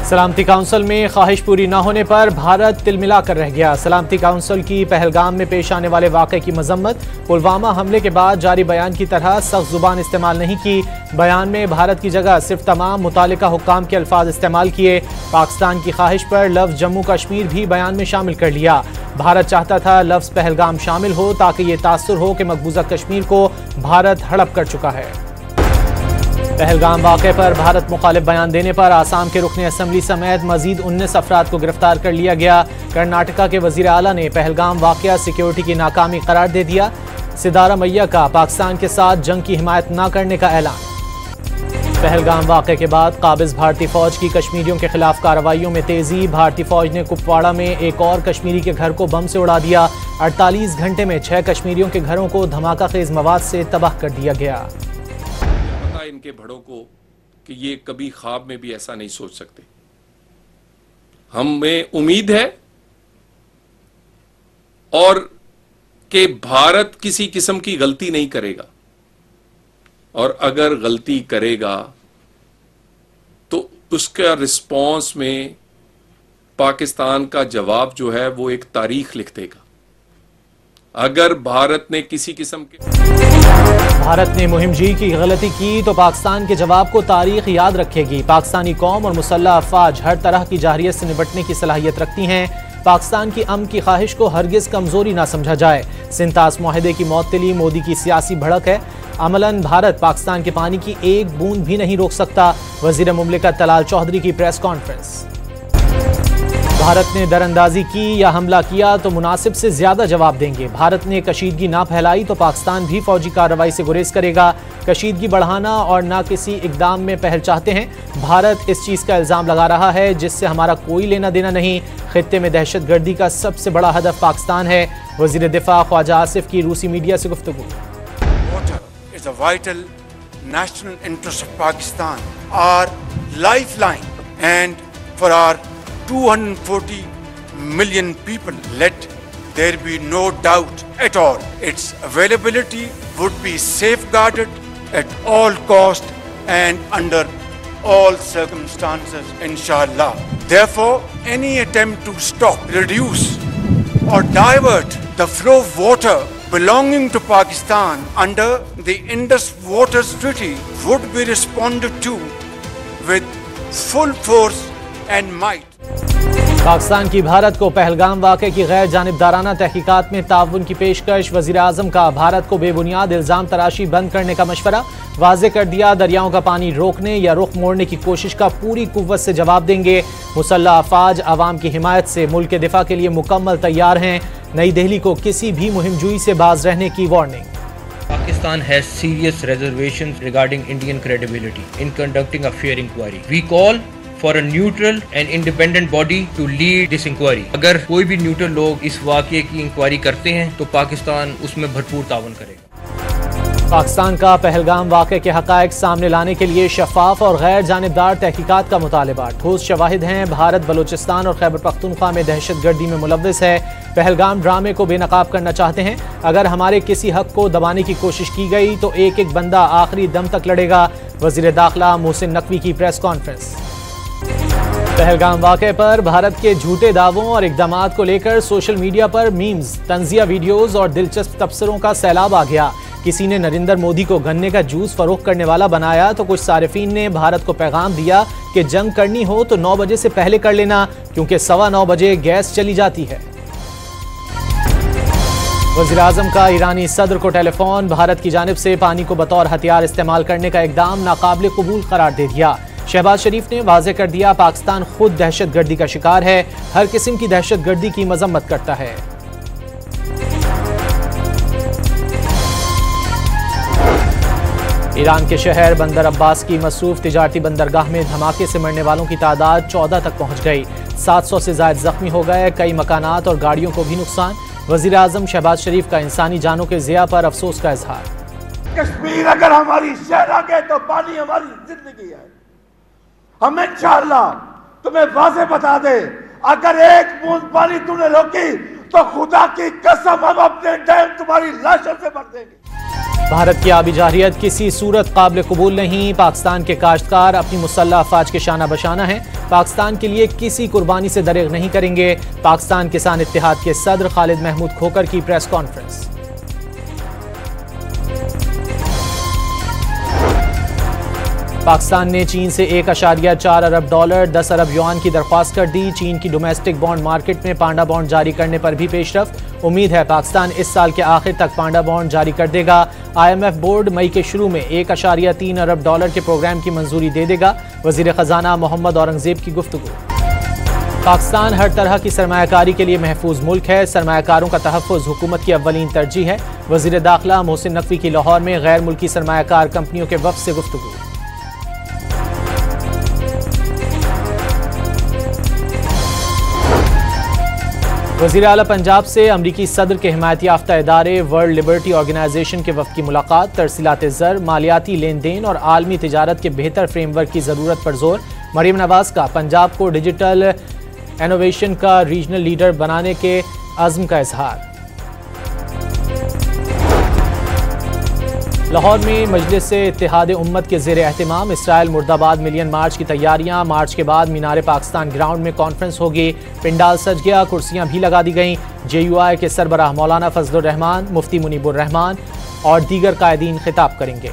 सलामती काउंसिल में ख्वाहिश पूरी न होने पर भारत तिलमिला कर रह गया। सलामती काउंसिल की पहलगाम में पेश आने वाले वाक़े की मजम्मत। पुलवामा हमले के बाद जारी बयान की तरह सख्त जुबान इस्तेमाल नहीं की। बयान में भारत की जगह सिर्फ तमाम मुतालिका हुक्काम के अल्फाज इस्तेमाल किए। पाकिस्तान की ख्वाहिश पर लफ्ज़ जम्मू कश्मीर भी बयान में शामिल कर लिया। भारत चाहता था लफ्ज़ पहलगाम शामिल हो ताकि ये तासुर हो कि मकबूजा कश्मीर को भारत हड़प कर चुका है। पहलगाम वाक़े पर भारत मुखालिफ बयान देने पर आसाम के रुकने असम्बली समेत मजीद 19 अफराद को गिरफ्तार कर लिया गया। कर्नाटका के वज़ीर आला ने पहलगाम वाक़या सिक्योरिटी की नाकामी करार दे दिया। सिदारा मैया का पाकिस्तान के साथ जंग की हिमायत न करने का ऐलान। पहलगाम वाक़े के बाद काबिज भारतीय फौज की कश्मीरियों के खिलाफ कार्रवाइयों में तेजी। भारतीय फौज ने कुपवाड़ा में एक और कश्मीरी के घर को बम से उड़ा दिया। 48 घंटे में 6 कश्मीरियों के घरों को धमाका खेज मवाद से तबाह कर दिया गया। इनके भड़ों को कि ये कभी ख्वाब में भी ऐसा नहीं सोच सकते। हमें उम्मीद है और कि भारत किसी किस्म की गलती नहीं करेगा, और अगर गलती करेगा तो उसका रिस्पॉन्स में पाकिस्तान का जवाब जो है वो एक तारीख लिख देगा। अगर भारत ने किसी किस्म के भारत ने मुहिम जी की गलती की तो पाकिस्तान के जवाब को तारीख याद रखेगी। पाकिस्तानी कौम और मुसल्लह अफवाज हर तरह की जाहिरियत से निपटने की सलाहियत रखती हैं। पाकिस्तान की अमन की ख्वाहिश को हरगिज कमजोरी ना समझा जाए। सिंतास मुआहदे की मौतली मोदी की सियासी भड़क है। अमलन भारत पाकिस्तान के पानी की एक बूंद भी नहीं रोक सकता। वजीर मुमलिकत तलाल चौधरी की प्रेस कॉन्फ्रेंस। भारत ने दरअंदाजी की या हमला किया तो मुनासिब से ज्यादा जवाब देंगे। भारत ने कशीदगी ना फैलाई तो पाकिस्तान भी फौजी कार्रवाई से गुरेज करेगा। कशीदगी बढ़ाना और ना किसी इकदाम में पहल चाहते हैं। भारत इस चीज का इल्जाम लगा रहा है जिससे हमारा कोई लेना देना नहीं। खित्ते में दहशत गर्दी का सबसे बड़ा हदफ पाकिस्तान है। वजीर दिफा ख्वाजा आसिफ की रूसी मीडिया से गुफ्तगू। Water is a vital national interest of Pakistan, our lifeline, and for our 240 million people, let there be no doubt at all. Its availability would be safeguarded at all cost and under all circumstances, inshallah. Therefore, any attempt to stop, reduce or divert the flow of water belonging to Pakistan under the Indus Waters Treaty would be responded to with full force and might. Pakistan की भारत को पहलगाम वाक़े की गैर जानिबदाराना तहकीकात में ताउन की पेशकश। वज़ीर आज़म का भारत को बेबुनियाद इल्ज़ाम तराशी बंद करने का मशवरा। वाज़े कर दिया दरियाओं का पानी रोकने या रुख मोड़ने की कोशिश का पूरी कुव्वत से जवाब देंगे। मुसल्लह अफवाज आवाम की हिमायत से मुल्क के दिफा के लिए मुकम्मल तैयार हैं। नई दिल्ली को किसी भी मुहिमजुई से बाज रहने की warning. Pakistan has serious reservations regarding Indian credibility in conducting a fair inquiry. We call for a neutral and independent body to lead this inquiry. अगर कोई भी न्यूट्रल लोग इस वाक़े की इंक्वायरी करते हैं तो पाकिस्तान उसमें भरपूर ताउन करेगा। पाकिस्तान का पहलगाम वाक़े के हक़ाइक़ सामने लाने के लिए शफाफ और गैर जानिबदार तहकीकात का मुतालबा। ठोस शवाहिद हैं। भारत बलोचिस्तान और खैबर पख्तूनख्वा में दहशत गर्दी में मुलव्वस है। पहलगाम ड्रामे को बेनकाब करना चाहते हैं। अगर हमारे किसी हक को दबाने की कोशिश की गई तो एक एक बंदा आखिरी दम तक लड़ेगा। वज़ीर दाखिला मोहसिन नकवी की प्रेस कॉन्फ्रेंस। पहलगाम वाक़े पर भारत के झूठे दावों और इक़दामात को लेकर सोशल मीडिया पर मीम्स, तंज़िया वीडियोज़ और दिलचस्प तबसरों का सैलाब आ गया। किसी ने नरेंद्र मोदी को गन्ने का जूस फरोख्त करने वाला बनाया तो कुछ सारिफीन ने भारत को पैगाम दिया कि जंग करनी हो तो 9 बजे से पहले कर लेना क्योंकि 9:15 बजे गैस चली जाती है। वज़ीर आज़म का ईरानी सदर को टेलीफोन। भारत की जानिब से पानी को बतौर हथियार इस्तेमाल करने का इक़दाम नाकाबिल कबूल करार दे दिया। शहबाज शरीफ ने वाज़े कर दिया पाकिस्तान खुद दहशत गर्दी का शिकार है। हर किस्म की दहशत गर्दी की मजम्मत करता है। ईरान के शहर बंदर अब्बास की मसरूफ तिजारती बंदरगाह में धमाके से मरने वालों की तादाद 14 तक पहुंच गई। 700 से ज्यादा जख्मी हो गए। कई मकानात और गाड़ियों को भी नुकसान। वज़ीर आज़म शहबाज शरीफ का इंसानी जानों के ज़िया पर अफसोस का इजहार। कश्मीर अगर हमारी शहर है तो पानी हमारी जिंदगी है। हम इंशाअल्लाह तुम्हें वाज़े बता दे, अगर एक बूंद पानी तूने रोकी तो खुदा की कसम हम अपने डैम तुम्हारी लाशों से भर देंगे। भारत की आबी जारियत किसी सूरत काबिल कबूल नहीं। पाकिस्तान के काश्तकार अपनी मुसल्लह अफवाज के शाना बशाना हैं। पाकिस्तान के लिए किसी कुर्बानी से दरेग नहीं करेंगे। पाकिस्तान किसान इत्तेहाद के सदर खालिद महमूद खोकर की प्रेस कॉन्फ्रेंस। पाकिस्तान ने चीन से $1.4 अरब 10 अरब युआन की दरख्वास्त कर दी। चीन की डोमेस्टिक बॉन्ड मार्केट में पांडा बॉन्ड जारी करने पर भी पेशरफ्त। उम्मीद है पाकिस्तान इस साल के आखिर तक पांडा बॉन्ड जारी कर देगा। IMF बोर्ड मई के शुरू में $1.3 अरब के प्रोग्राम की मंजूरी दे देगा। वजीर खजाना मोहम्मद औरंगजेब की गुफ्तगू। पाकिस्तान हर तरह की सरमायाकारी के लिए महफूज मुल्क है। सरमायाकारों का तहफ़्फ़ुज़ हुकूमत की अव्वलीन तरजीह है। वजीर दाखिला मोहसिन नकवी की लाहौर में गैर मुल्की सरमायाकार कंपनियों के वफ़द से गुफ्तगू। वज़ीर आला पंजाब से अमरीकी सदर के हिमायत याफ्ता इदारे वर्ल्ड लिबर्टी ऑर्गेनाइजेशन के वफ़द की मुलाकात। तरसीलात ज़र, मालियाती लेन देन और आलमी तिजारत के बेहतर फ्रेमवर्क की ज़रूरत पर जोर। मरीम नवाज का पंजाब को डिजिटल इनोवेशन का रीजनल लीडर बनाने के अज़्म का इजहार। लाहौर में मजलिस इत्तेहाद उम्मत के ज़ेर एहतमाम इसराइल मुर्दाबाद मिलियन मार्च की तैयारियां। मार्च के बाद मीनार पाकिस्तान ग्राउंड में कॉन्फ्रेंस होगी। पिंडाल सज गया, कुर्सियां भी लगा दी गईं। JUI के सरबराह मौलाना फजलुर रहमान, मुफ्ती मुनीबुर रहमान और दीगर कायदीन खिताब करेंगे।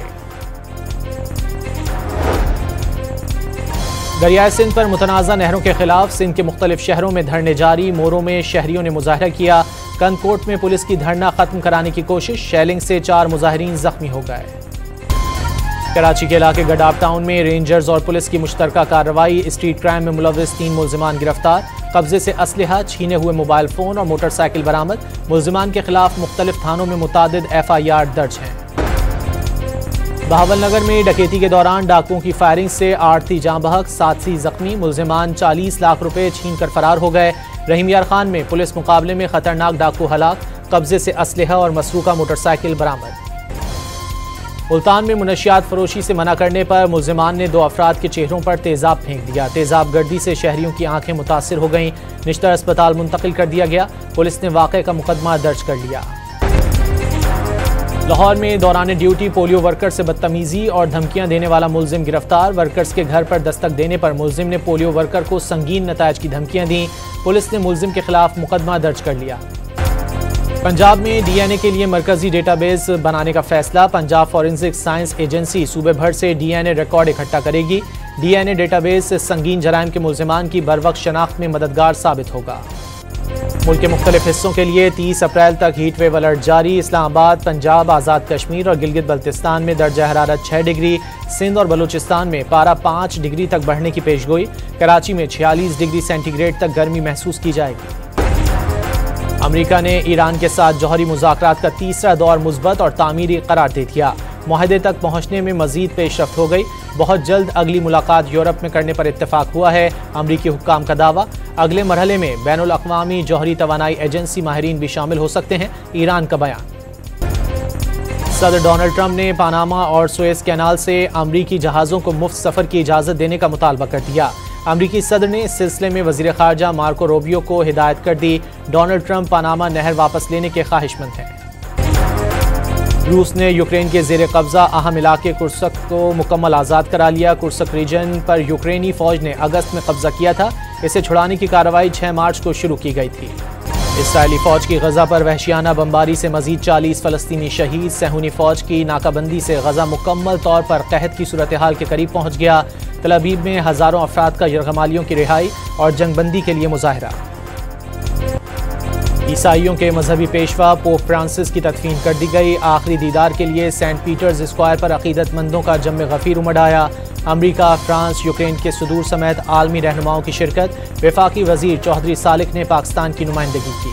दरियाए सिंध पर मुतनाज़ा नहरों के खिलाफ सिंध के मुख्तलिफ शहरों में धरने जारी। मोरों में शहरियों ने मुजाहरा किया। कनकोट में पुलिस की धरना खत्म कराने की कोशिश। शेलिंग से 4 मुजाहिरीन जख्मी हो गए। कराची के इलाके गडाब टाउन में रेंजर्स और पुलिस की मुश्तरका कार्रवाई। स्ट्रीट क्राइम में मुलव्विस 3 मुल्जिमान गिरफ्तार। कब्जे से असलहा, छीने हुए मोबाइल फोन और मोटरसाइकिल बरामद। मुल्जिमान के खिलाफ मुख्तलिफ थानों में मुतादिद FIR दर्ज हैं। बहावलनगर में डकैती के दौरान डाकुओं की फायरिंग से 8 थी जाँ बहक, 7 जख्मी। मुल्जिमान 40 लाख रुपए छीन कर फरार हो गए। रहीम यार खान में पुलिस मुकाबले में खतरनाक डाकू हलाक। कब्जे से असलहा और मसरूका मोटरसाइकिल बरामद। मुल्तान में मुनशियात फरोशी से मना करने पर मुल्जिमान ने 2 अफराद के चेहरों पर तेजाब फेंक दिया। तेजाब गर्दी से शहरियों की आंखें मुतासिर हो गईं। निश्तर अस्पताल मुंतकिल कर दिया गया। पुलिस ने वाक़े का मुकदमा दर्ज कर लिया। लाहौर में दौरान ड्यूटी पोलियो वर्कर से बदतमीजी और धमकियां देने वाला मुल्जिम गिरफ्तार। वर्कर्स के घर पर दस्तक देने पर मुल्जिम ने पोलियो वर्कर को संगीन नतायज की धमकियां दी। पुलिस ने मुल्जिम के खिलाफ मुकदमा दर्ज कर लिया। पंजाब में DNA के लिए मरकजी डेटाबेस बनाने का फैसला। पंजाब फॉरेंसिक साइंस एजेंसी सूबे भर से DNA रिकॉर्ड इकट्ठा करेगी। DNA डेटाबेस संगीन जराइम के मुल्जिमान की बरवक्त शनाख्त में मददगार साबित होगा। मुल्क के मुख्तलिफ हिस्सों के लिए 30 अप्रैल तक हीट वेव अलर्ट जारी। इस्लामाबाद, पंजाब, आज़ाद कश्मीर और गिलगित बल्तिस्तान में दर्जा हरारत 6 डिग्री। सिंध और बलूचिस्तान में पारा 5 डिग्री तक बढ़ने की पेशगोई। कराची में 46 डिग्री सेंटीग्रेड तक गर्मी महसूस की जाएगी। अमेरिका ने ईरान के साथ जौहरी मुज़ाकरात का तीसरा दौर मुस्बत और तामीरी करार दे दिया। मुआहदे तक पहुंचने में मजीद पेशरफ्त हो गई। बहुत जल्द अगली मुलाकात यूरोप में करने पर इत्तेफाक हुआ है। अमरीकी हुक्काम का दावा, अगले मरहले में बैनुल अक़वामी जौहरी तवानाई एजेंसी माहिरीन भी शामिल हो सकते हैं। ईरान का बयान। सदर डोनाल्ड ट्रंप ने पनामा और सुएज कैनाल से अमरीकी जहाज़ों को मुफ्त सफ़र की इजाज़त देने का मुतालबा कर दिया। अमरीकी सदर ने इस सिलसिले में वज़ीर ख़ारजा मार्को रूबियो को हिदायत कर दी। डोनाल्ड ट्रंप पनामा नहर वापस लेने के ख्वाहिशमंद हैं। रूस ने यूक्रेन के ज़ेर कब्ज़ा अहम इलाके कुर्सक को मुकम्मल आज़ाद करा लिया। कुर्सक रीजन पर यूक्रेनी फ़ौज ने अगस्त में कब्जा किया था। इसे छुड़ाने की कार्रवाई 6 मार्च को शुरू की गई थी। इसराइली फ़ौज की गज़ा पर वहशियाना बमबारी से मज़ीद 40 फ़लस्तीनी शहीद। सहूनी फ़ौज की नाकाबंदी से गज़ा मुकम्मल तौर पर कहत की सूरत हाल के करीब पहुँच गया। तल अबीब में हज़ारों अफराद का यरगमालियों की रिहाई और जंगबंदी के लिए मुजाहरा। ईसाइयों के मजहबी पेशवा पोप फ्रांसिस की तदफीन कर दी गई। आखिरी दीदार के लिए सेंट पीटर्स स्क्वायर पर अकीदतमंदों का जम गफीर उमड़ आया। अमरीका, फ्रांस, यूक्रेन के सदूर समेत आलमी रहनुमाओं की शिरकत। वफाकी वजीर चौधरी सालिक ने पाकिस्तान की नुमाइंदगी की।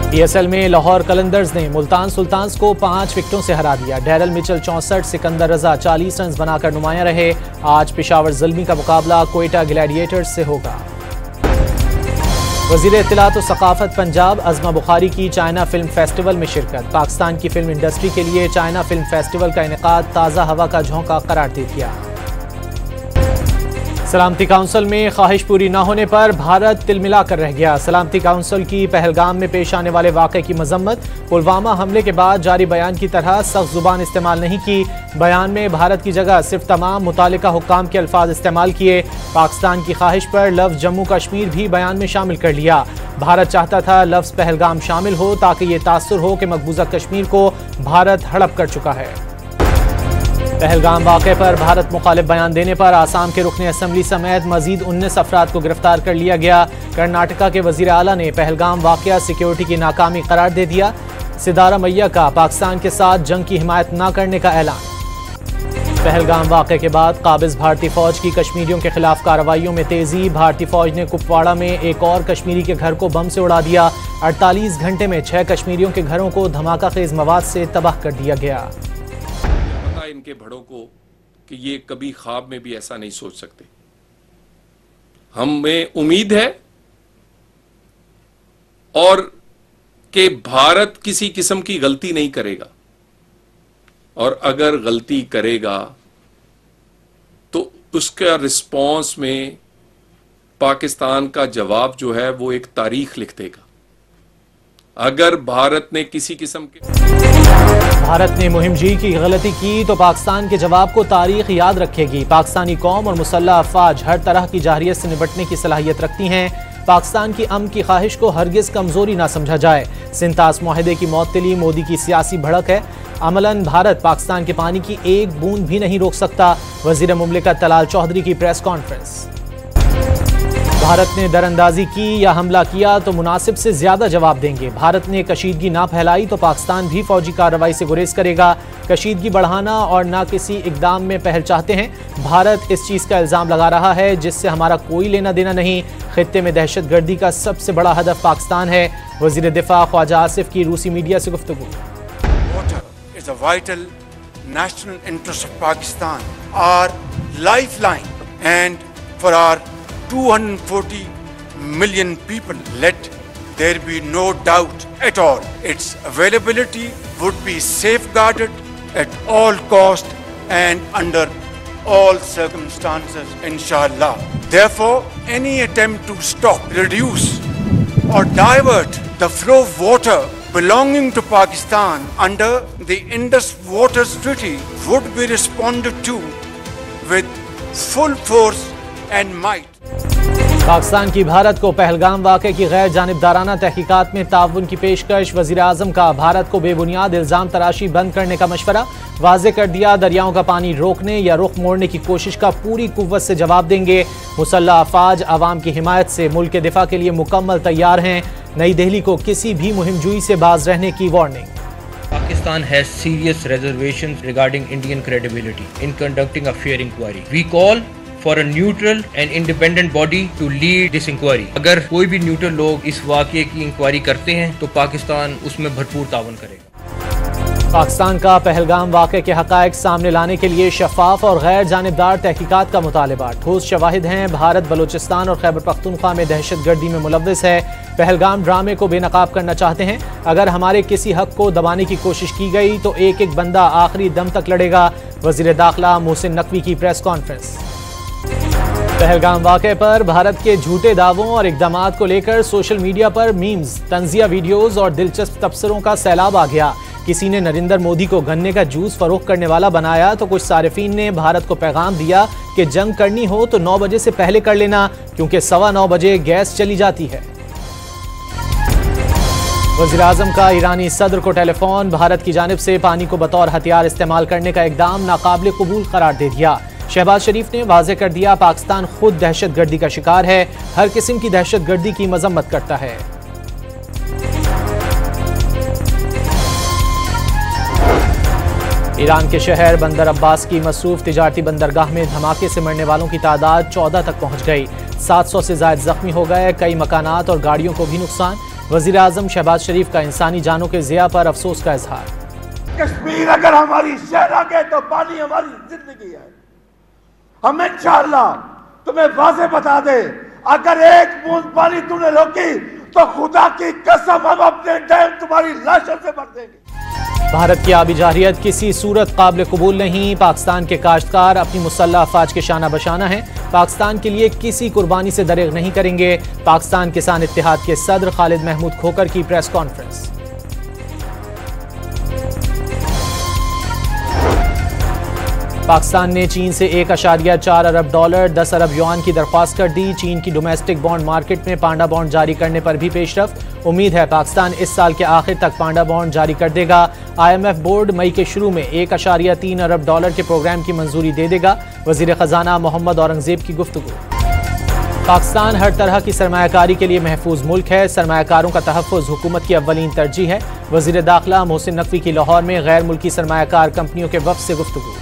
PSL में लाहौर कलंदर्स ने मुल्तान सुल्तान्स को 5 विकेटों से हरा दिया। डैरल मिचल 64, सिकंदर रजा 40 रन बनाकर नुमाया रहे। आज पेशावर ज़ल्मी का मुकाबला कोयटा ग्लैडिएटर्स से होगा। वज़ीर इत्तलात व सकाफत पंजाब अज़मा बुखारी की चाइना फिल्म फेस्टिवल में शिरकत। पाकिस्तान की फिल्म इंडस्ट्री के लिए चाइना फिल्म फेस्टिवल का इनेकाद ताज़ा हवा का झोंका करार दे दिया। सलामती काउंसिल में ख्वाहिश पूरी न होने पर भारत तिलमिला कर रह गया। सलामती काउंसिल की पहलगाम में पेश आने वाले वाक़े की मजम्मत, पुलवामा हमले के बाद जारी बयान की तरह सख्त जुबान इस्तेमाल नहीं की। बयान में भारत की जगह सिर्फ तमाम मुतालिका हुक्काम के अल्फाज इस्तेमाल किए। पाकिस्तान की ख्वाहिश पर लफ्ज़ जम्मू कश्मीर भी बयान में शामिल कर लिया। भारत चाहता था लफ्ज़ पहलगाम शामिल हो ताकि ये तासुर हो कि मकबूजा कश्मीर को भारत हड़प कर चुका है। पहलगाम वाक़े पर भारत मुखालिफ बयान देने पर आसाम के रुकने असम्बली समेत मजीद 19 अफराद को गिरफ्तार कर लिया गया। कर्नाटका के वज़ीर आला ने पहलगाम वाक़या सिक्योरिटी की नाकामी करार दे दिया। सिद्धारामैया का पाकिस्तान के साथ जंग की हिमायत न करने का ऐलान। पहलगाम वाक़े के बाद काबिज़ भारतीय फ़ौज की कश्मीरियों के खिलाफ कार्रवाइयों में तेज़ी। भारतीय फ़ौज ने कुपवाड़ा में एक और कश्मीरी के घर को बम से उड़ा दिया। 48 घंटे में 6 कश्मीरियों के घरों को धमाका खेज मवाद से तबाह कर दिया गया। इनके भड़ों को कि ये कभी ख्वाब में भी ऐसा नहीं सोच सकते। हमें उम्मीद है और कि भारत किसी किस्म की गलती नहीं करेगा, और अगर गलती करेगा तो उसका रिस्पॉन्स में पाकिस्तान का जवाब जो है वो एक तारीख लिख देगा। अगर भारत ने किसी किस्म के भारत ने मुहिम जी की गलती की तो पाकिस्तान के जवाब को तारीख याद रखेगी। पाकिस्तानी कौम और मुसल्लह अफवाज हर तरह की जाहिरियत से निपटने की सलाहियत रखती हैं। पाकिस्तान की अमन की ख्वाहिश को हरगिज कमजोरी ना समझा जाए। सिंतास मुआहदे की मौतली मोदी की सियासी भड़क है। अमलन भारत पाकिस्तान के पानी की एक बूंद भी नहीं रोक सकता। वजीर मुमलिकत तलाल चौधरी की प्रेस कॉन्फ्रेंस। भारत ने दरअंदाजी की या हमला किया तो मुनासिब से ज्यादा जवाब देंगे। भारत ने कशीदगी ना फैलाई तो पाकिस्तान भी फौजी कार्रवाई से गुरेज करेगा। कशीदगी बढ़ाना और ना किसी इकदाम में पहल चाहते हैं। भारत इस चीज का इल्जाम लगा रहा है जिससे हमारा कोई लेना देना नहीं। खित्ते में दहशतगर्दी का सबसे बड़ा हदफ पाकिस्तान है। वजीर दिफा ख्वाजा आसिफ की रूसी मीडिया से गुफ्तगू। It's a vital national interest of Pakistan, our lifeline, and for our 240 million people, let there be no doubt at all. Its availability would be safeguarded at all cost and under all circumstances, inshallah. Therefore, any attempt to stop, reduce or divert the flow of water belonging to Pakistan under the Indus Waters Treaty would be responded to with full force and might. Pakistan की भारत को पहलगाम वाक़े की गैर जानिबदाराना तहकीकात में ताउन की पेशकश। वज़ीर आज़म का भारत को बेबुनियाद इल्ज़ाम तराशी बंद करने का मशवरा। वाज़े कर दिया दरियाओं का पानी रोकने या रुख मोड़ने की कोशिश का पूरी कुव्वत से जवाब देंगे। मुसल्लह अफवाज आवाम की हिमायत से मुल्क के दिफा के लिए मुकम्मल तैयार हैं। नई दिल्ली को किसी भी मुहिमजुई से बाज रहने की warning. Pakistan has serious reservations regarding Indian credibility in conducting a fair inquiry. We call for a neutral and independent body to lead this inquiry. अगर कोई भी न्यूट्रल लोग इस वाक़े की इंक्वायरी करते हैं तो पाकिस्तान उसमें भरपूर ताउन करेगा। पाकिस्तान का पहलगाम वाक़े के हक़ाइक़ सामने लाने के लिए शफाफ और गैर जानिबदार तहकीकात का मुतालबा। ठोस शवाहिद हैं। भारत बलूचिस्तान और खैबर पख्तूनख्वा में दहशतगर्दी में मुलव्विस है। पहलगाम ड्रामे को बेनकाब करना चाहते हैं। अगर हमारे किसी हक को दबाने की कोशिश की गई तो एक एक बंदा आखिरी दम तक लड़ेगा। वज़ीर दाखिला मोहसिन नकवी की प्रेस कॉन्फ्रेंस। पहलगाम वाक़े पर भारत के झूठे दावों और इक़दामात को लेकर सोशल मीडिया पर मीम्स, तंज़िया वीडियोज़ और दिलचस्प तबसरों का सैलाब आ गया। किसी ने नरेंद्र मोदी को गन्ने का जूस फरोख्त करने वाला बनाया तो कुछ सारिफीन ने भारत को पैगाम दिया कि जंग करनी हो तो 9 बजे से पहले कर लेना क्योंकि 9:15 बजे गैस चली जाती है। वज़ीर आज़म का ईरानी सदर को टेलीफोन। भारत की जानिब से पानी को बतौर हथियार इस्तेमाल करने का इकदाम नाकाबिल कबूल करार दे दिया। शहबाज शरीफ ने वाज़े कर दिया पाकिस्तान खुद दहशतगर्दी का शिकार है, हर किस्म की दहशतगर्दी की मजम्मत करता है। ईरान के शहर बंदर अब्बास की मसरूफ तिजारती बंदरगाह में धमाके से मरने वालों की तादाद 14 तक पहुंच गई। 700 से ज्यादा जख्मी हो गए। कई मकानात और गाड़ियों को भी नुकसान। वज़ीर आज़म शहबाज शरीफ का इंसानी जानों के ज़िया पर अफसोस का इजहार। कश्मीर अगर हमारी शहरा के तो पानी हमारी जिंदगी है। हम इंशाअल्लाह तुम्हें वाज़े बता दे, अगर एक बूंद पानी तुमने रोकी तो खुदा की कसम हम अपने डैम तुम्हारी लाशों से भर देंगे। भारत की आबी जारहियत किसी सूरत काबिल कबूल नहीं। पाकिस्तान के काश्तकार अपनी मुसल्लह अफवाज के शाना बशाना हैं। पाकिस्तान के लिए किसी कुर्बानी से दरेग नहीं करेंगे। पाकिस्तान किसान इत्तेहाद के सदर खालिद महमूद खोकर की प्रेस कॉन्फ्रेंस। पाकिस्तान ने चीन से 1.4 अरब डॉलर 10 अरब युआन की दरख्वास्त कर दी। चीन की डोमेस्टिक बॉन्ड मार्केट में पांडा बॉन्ड जारी करने पर भी पेशरफ। उम्मीद है पाकिस्तान इस साल के आखिर तक पांडा बॉन्ड जारी कर देगा। IMF बोर्ड मई के शुरू में 1.3 अरब डॉलर के प्रोग्राम की मंजूरी दे देगा। वजीर खजाना मोहम्मद औरंगजेब की गुफ्तगू। पाकिस्तान हर तरह की सरमायाकारी के लिए महफूज मुल्क है। सरमायाकारों का तहफ़्फ़ुज़ हुकूमत की अव्वलीन तरजीह है। वजीर दाखिला मोहसिन नकवी की लाहौर में गैर मुल्की सरमायाकार कंपनियों के वफ़द से गुफ्तगू।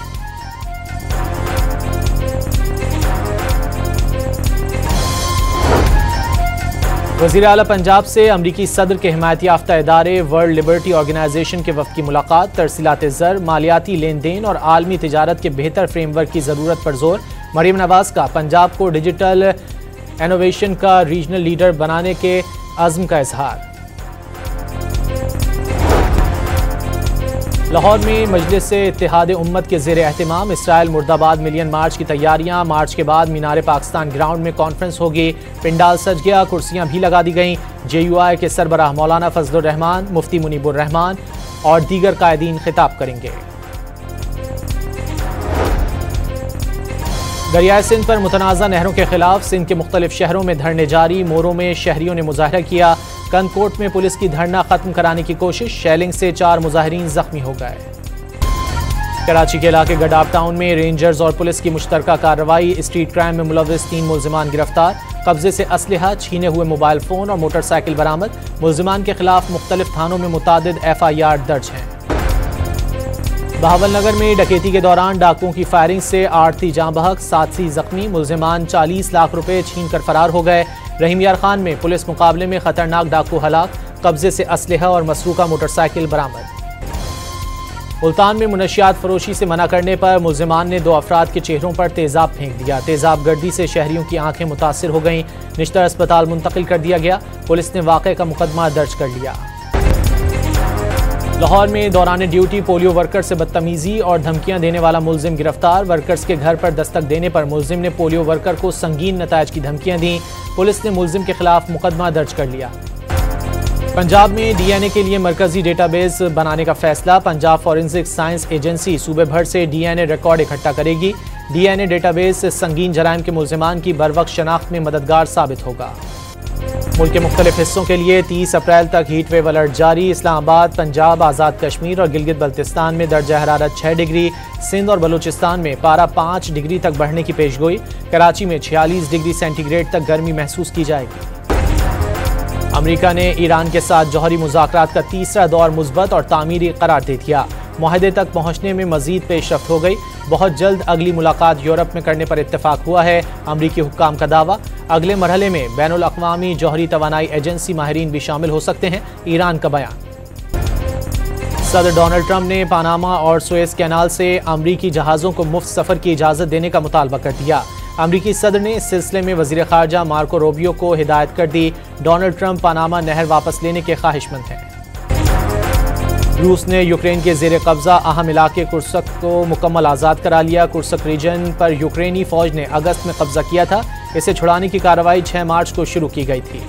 वज़ीर आला पंजाब से अमरीकी सदर के हिमायत याफ्ता इदारे वर्ल्ड लिबर्टी ऑर्गेनाइजेशन के वफ़द की मुलाकात। तरसीलात ज़र, मालियाती लेन देन और आलमी तिजारत के बेहतर फ्रेमवर्क की ज़रूरत पर जोर। मरीम नवाज का पंजाब को डिजिटल इनोवेशन का रीजनल लीडर बनाने के अज़्म का इजहार। लाहौर में मजलिस इत्तेहाद उम्मत के ज़ेर एहतमाम इसराइल मुर्दाबाद मिलियन मार्च की तैयारियां। मार्च के बाद मीनार पाकिस्तान ग्राउंड में कॉन्फ्रेंस होगी। पिंडाल सज गया, कुर्सियां भी लगा दी गईं। JUI के सरबराह मौलाना फजलुर रहमान, मुफ्ती मुनीबुर रहमान और दीगर कायदीन खिताब करेंगे। दरियाए सिंध पर मुतनाज़ा नहरों के खिलाफ सिंध के मुख्तलिफ शहरों में धरने जारी। मोरों में शहरियों ने मुजाहरा किया। कनकोट में पुलिस की धरना खत्म कराने की कोशिश। शेलिंग से 4 मुजाहिरीन जख्मी हो गए। कराची के इलाके गडाब टाउन में रेंजर्स और पुलिस की मुश्तरका कार्रवाई। स्ट्रीट क्राइम में मुलव्विस 3 मुल्जिमान गिरफ्तार। कब्जे से असलहा, छीने हुए मोबाइल फोन और मोटरसाइकिल बरामद। मुल्जिमान के खिलाफ मुख्तलिफ थानों में मुतादिद FIR दर्ज हैं। बहावलनगर में डकैती के दौरान डाकुओं की फायरिंग से 8 थी जाँ बहक, 7 जख्मी। मुल्जिमान 40 लाख रुपए छीन कर फरार हो गए। रहीम यार खान में पुलिस मुकाबले में खतरनाक डाकू हलाक। कब्जे से असलहा और मसरूका मोटरसाइकिल बरामद। मुल्तान में मुनशियात फरोशी से मना करने पर मुल्जिमान ने 2 अफराद के चेहरों पर तेजाब फेंक दिया। तेजाब गर्दी से शहरियों की आंखें मुतासिर हो गईं। निश्तर अस्पताल मुंतकिल कर दिया गया। पुलिस ने वाक़े का मुकदमा दर्ज कर लिया। लाहौर में दौरान ड्यूटी पोलियो वर्कर से बदतमीजी और धमकियां देने वाला मुल्जिम गिरफ्तार। वर्कर्स के घर पर दस्तक देने पर मुल्जिम ने पोलियो वर्कर को संगीन नतायज की धमकियां दी। पुलिस ने मुल्जिम के खिलाफ मुकदमा दर्ज कर लिया। पंजाब में DNA के लिए मरकजी डेटाबेस बनाने का फैसला। पंजाब फॉरेंसिक साइंस एजेंसी सूबे भर से DNA रिकॉर्ड इकट्ठा करेगी। DNA डेटाबेस संगीन जराइम के मुल्जिमान की बरवक्त शनाख्त में मददगार साबित होगा। मुल्क के मुख्तलिफ हिस्सों के लिए 30 अप्रैल तक हीट वेव अलर्ट जारी। इस्लामाबाद, पंजाब, आज़ाद कश्मीर और गिलगित बल्तिस्तान में दर्जा हरारत 6 डिग्री। सिंध और बलूचिस्तान में पारा 5 डिग्री तक बढ़ने की पेशगोई। कराची में 46 डिग्री सेंटीग्रेड तक गर्मी महसूस की जाएगी। अमेरिका ने ईरान के साथ जौहरी मुज़ाकरात का तीसरा दौर मुस्बत और तामीरी करार दे दिया। मुआहदे तक पहुंचने में मजीद पेशरफ्त हो गई। बहुत जल्द अगली मुलाकात यूरोप में करने पर इत्तेफाक हुआ है। अमरीकी हुक्काम का दावा। अगले मरहले में बैनुल अक़वामी जौहरी तवानाई एजेंसी माहिरीन भी शामिल हो सकते हैं। ईरान का बयान। सदर डोनाल्ड ट्रंप ने पनामा और सुएज कैनाल से अमरीकी जहाज़ों को मुफ्त सफ़र की इजाज़त देने का मुतालबा कर दिया। अमरीकी सदर ने इस सिलसिले में वज़ीर ख़ारजा मार्को रूबियो को हिदायत कर दी। डोनाल्ड ट्रंप पनामा नहर वापस लेने के ख्वाहिशमंद हैं। रूस ने यूक्रेन के ज़ेर कब्ज़ा अहम इलाके कुर्सक को मुकम्मल आज़ाद करा लिया। कुर्सक रीजन पर यूक्रेनी फ़ौज ने अगस्त में कब्ज़ा किया था। इसे छुड़ाने की कार्रवाई 6 मार्च को शुरू की गई थी।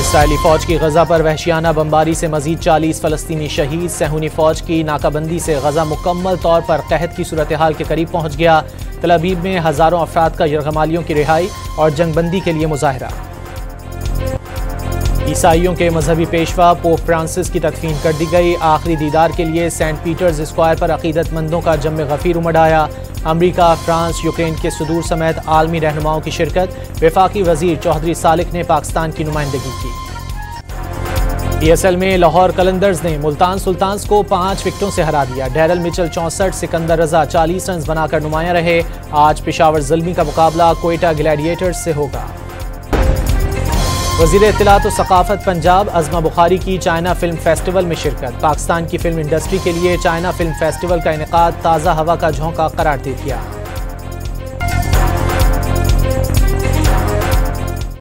इसराइली फ़ौज की गज़ा पर वहशियाना बमबारी से मज़ीद 40 फ़लस्तीनी शहीद। सहूनी फ़ौज की नाकाबंदी से गज़ा मुकम्मल तौर पर कहत की सूरत हाल के करीब पहुँच गया। तल अवीव में हज़ारों अफराद का यरगमालियों की रिहाई और जंगबंदी के लिए मुजाहरा। ईसाइयों के मजहबी पेशवा पोप फ्रांसिस की तदफीन कर दी गई। आखिरी दीदार के लिए सेंट पीटर्स स्क्वायर पर अकीदतमंदों का जम गफीर उमड़ आया। अमरीका, फ्रांस, यूक्रेन के सदूर समेत आलमी रहनुमाओं की शिरकत। वफाकी वजीर चौधरी सालिक ने पाकिस्तान की नुमाइंदगी की। ESL में लाहौर कलंदर्स ने मुल्तान सुल्तान्स को 5 विकेटों से हरा दिया। डैरल मिचल 64, सिकंदर रजा 40 रन बनाकर नुमाया रहे। आज पेशावर ज़ल्मी का मुकाबला कोयटा ग्लैडिएटर्स से होगा। वज़ीर इत्तलात व सकाफत पंजाब अज़मा बुखारी की चाइना फिल्म फेस्टिवल में शिरकत। पाकिस्तान की फिल्म इंडस्ट्री के लिए चाइना फिल्म फेस्टिवल का इनेकाद ताज़ा हवा का झोंका करार दे दिया।